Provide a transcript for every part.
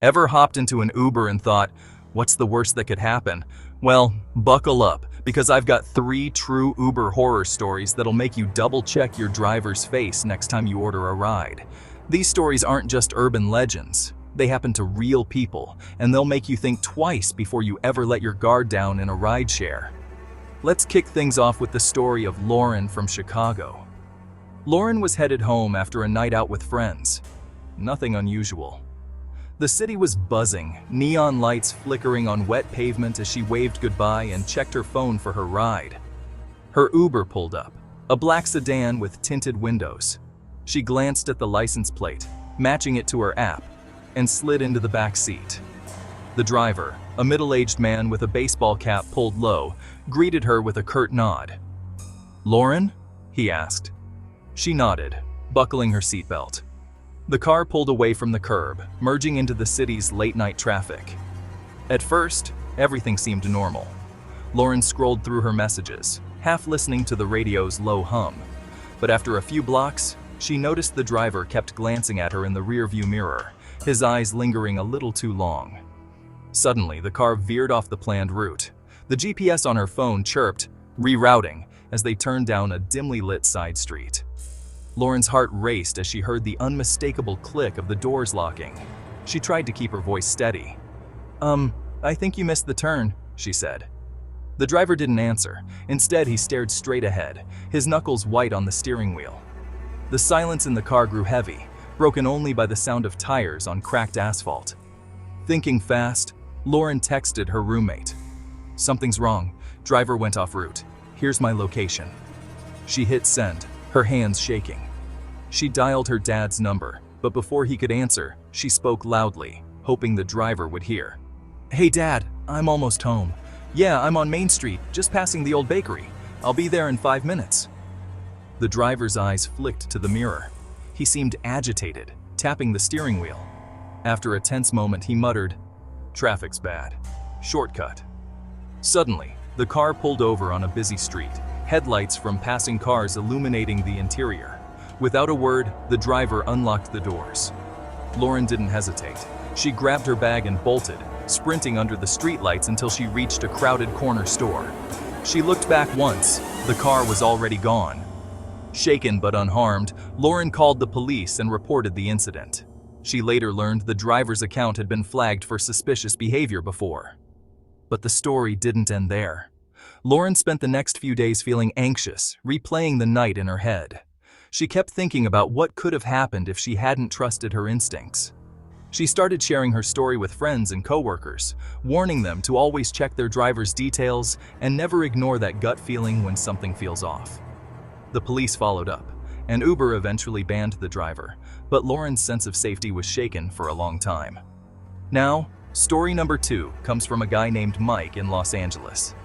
Ever hopped into an Uber and thought, what's the worst that could happen? Well, buckle up, because I've got 3 true Uber horror stories that'll make you double-check your driver's face next time you order a ride. These stories aren't just urban legends. They happen to real people, and they'll make you think twice before you ever let your guard down in a rideshare. Let's kick things off with the story of Lauren from Chicago. Lauren was headed home after a night out with friends. Nothing unusual. The city was buzzing, neon lights flickering on wet pavement as she waved goodbye and checked her phone for her ride. Her Uber pulled up, a black sedan with tinted windows. She glanced at the license plate, matching it to her app, and slid into the back seat. The driver, a middle-aged man with a baseball cap pulled low, greeted her with a curt nod. "Lauren?" he asked. She nodded, buckling her seatbelt. The car pulled away from the curb, merging into the city's late-night traffic. At first, everything seemed normal. Lauren scrolled through her messages, half listening to the radio's low hum. But after a few blocks, she noticed the driver kept glancing at her in the rearview mirror, his eyes lingering a little too long. Suddenly, the car veered off the planned route. The GPS on her phone chirped, rerouting, as they turned down a dimly lit side street. Lauren's heart raced as she heard the unmistakable click of the doors locking. She tried to keep her voice steady. I think you missed the turn," she said. The driver didn't answer. Instead, he stared straight ahead, his knuckles white on the steering wheel. The silence in the car grew heavy, broken only by the sound of tires on cracked asphalt. Thinking fast, Lauren texted her roommate. "Something's wrong. Driver went off route. Here's my location." She hit send, her hands shaking. She dialed her dad's number, but before he could answer, she spoke loudly, hoping the driver would hear. "Hey Dad, I'm almost home. Yeah, I'm on Main Street, just passing the old bakery. I'll be there in 5 minutes." The driver's eyes flicked to the mirror. He seemed agitated, tapping the steering wheel. After a tense moment, he muttered, "Traffic's bad. Shortcut." Suddenly, the car pulled over on a busy street, headlights from passing cars illuminating the interior. Without a word, the driver unlocked the doors. Lauren didn't hesitate. She grabbed her bag and bolted, sprinting under the streetlights until she reached a crowded corner store. She looked back once. The car was already gone. Shaken but unharmed, Lauren called the police and reported the incident. She later learned the driver's account had been flagged for suspicious behavior before. But the story didn't end there. Lauren spent the next few days feeling anxious, replaying the night in her head. She kept thinking about what could have happened if she hadn't trusted her instincts. She started sharing her story with friends and coworkers, warning them to always check their driver's details and never ignore that gut feeling when something feels off. The police followed up, and Uber eventually banned the driver, but Lauren's sense of safety was shaken for a long time. Now, story number 2 comes from a guy named Mike in Los Angeles.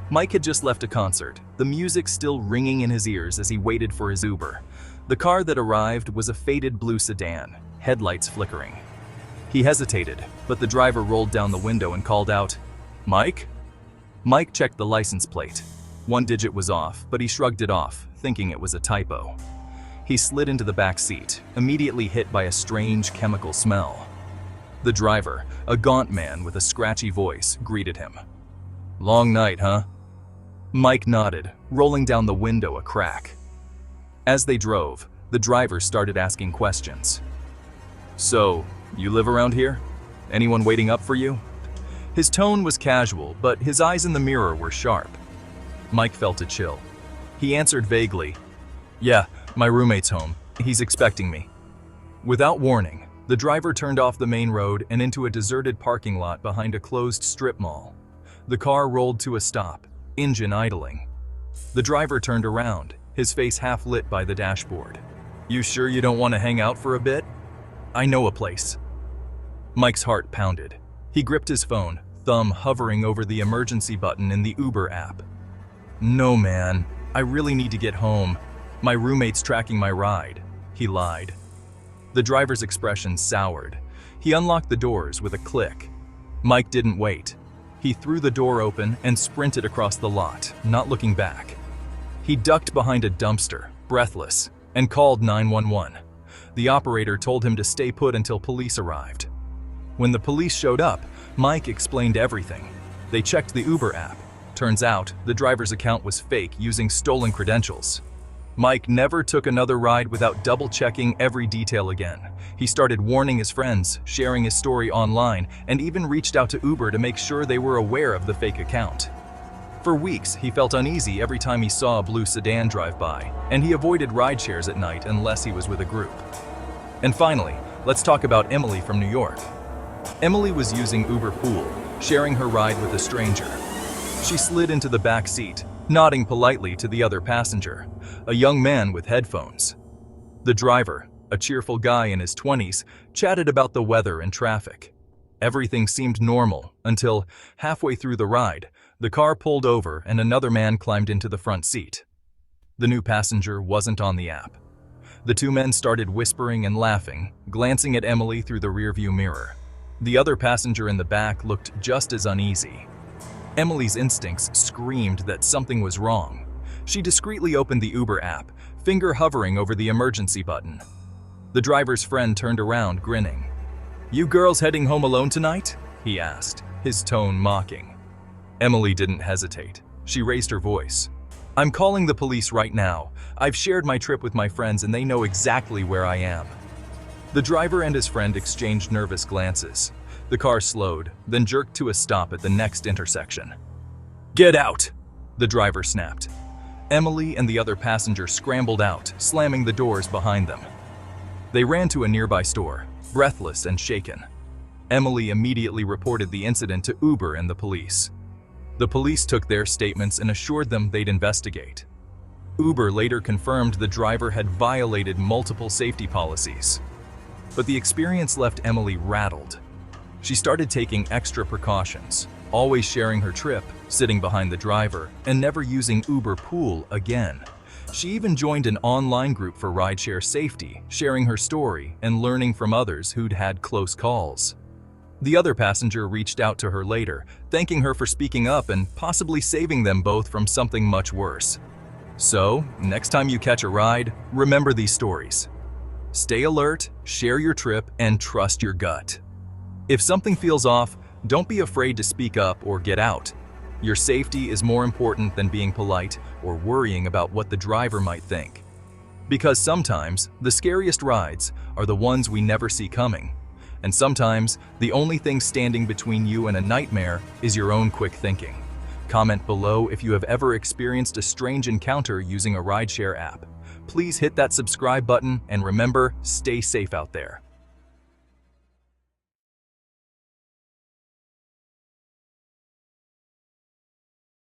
Mike had just left a concert, the music still ringing in his ears as he waited for his Uber. The car that arrived was a faded blue sedan, headlights flickering. He hesitated, but the driver rolled down the window and called out, "Mike?" Mike checked the license plate. One digit was off, but he shrugged it off, thinking it was a typo. He slid into the back seat, immediately hit by a strange chemical smell. The driver, a gaunt man with a scratchy voice, greeted him. "Long night, huh?" Mike nodded, rolling down the window a crack. As they drove, the driver started asking questions. "So, you live around here? Anyone waiting up for you?" His tone was casual, but his eyes in the mirror were sharp. Mike felt a chill. He answered vaguely, "Yeah, my roommate's home. He's expecting me." Without warning, the driver turned off the main road and into a deserted parking lot behind a closed strip mall. The car rolled to a stop, engine idling. The driver turned around, his face half lit by the dashboard. "You sure you don't want to hang out for a bit? I know a place." Mike's heart pounded. He gripped his phone, thumb hovering over the emergency button in the Uber app. "No, man. I really need to get home. My roommate's tracking my ride," he lied. The driver's expression soured. He unlocked the doors with a click. Mike didn't wait. He threw the door open and sprinted across the lot, not looking back. He ducked behind a dumpster, breathless, and called 911. The operator told him to stay put until police arrived. When the police showed up, Mike explained everything. They checked the Uber app. Turns out, the driver's account was fake using stolen credentials. Mike never took another ride without double-checking every detail again. He started warning his friends, sharing his story online, and even reached out to Uber to make sure they were aware of the fake account. For weeks, he felt uneasy every time he saw a blue sedan drive by, and he avoided rideshares at night unless he was with a group. And finally, let's talk about Emily from New York. Emily was using Uber Pool, sharing her ride with a stranger. She slid into the back seat, nodding politely to the other passenger, a young man with headphones. The driver, a cheerful guy in his 20s, chatted about the weather and traffic. Everything seemed normal until, halfway through the ride, the car pulled over and another man climbed into the front seat. The new passenger wasn't on the app. The two men started whispering and laughing, glancing at Emily through the rearview mirror. The other passenger in the back looked just as uneasy. Emily's instincts screamed that something was wrong. She discreetly opened the Uber app, finger hovering over the emergency button. The driver's friend turned around, grinning. "You girls heading home alone tonight?" he asked, his tone mocking. Emily didn't hesitate. She raised her voice. "I'm calling the police right now. I've shared my trip with my friends and they know exactly where I am." The driver and his friend exchanged nervous glances. The car slowed, then jerked to a stop at the next intersection. "Get out!" the driver snapped. Emily and the other passenger scrambled out, slamming the doors behind them. They ran to a nearby store, breathless and shaken. Emily immediately reported the incident to Uber and the police. The police took their statements and assured them they'd investigate. Uber later confirmed the driver had violated multiple safety policies. But the experience left Emily rattled. She started taking extra precautions, always sharing her trip, sitting behind the driver, and never using Uber Pool again. She even joined an online group for rideshare safety, sharing her story and learning from others who'd had close calls. The other passenger reached out to her later, thanking her for speaking up and possibly saving them both from something much worse. So, next time you catch a ride, remember these stories. Stay alert, share your trip, and trust your gut. If something feels off, don't be afraid to speak up or get out. Your safety is more important than being polite or worrying about what the driver might think. Because sometimes, the scariest rides are the ones we never see coming. And sometimes, the only thing standing between you and a nightmare is your own quick thinking. Comment below if you have ever experienced a strange encounter using a rideshare app. Please hit that subscribe button and remember, stay safe out there.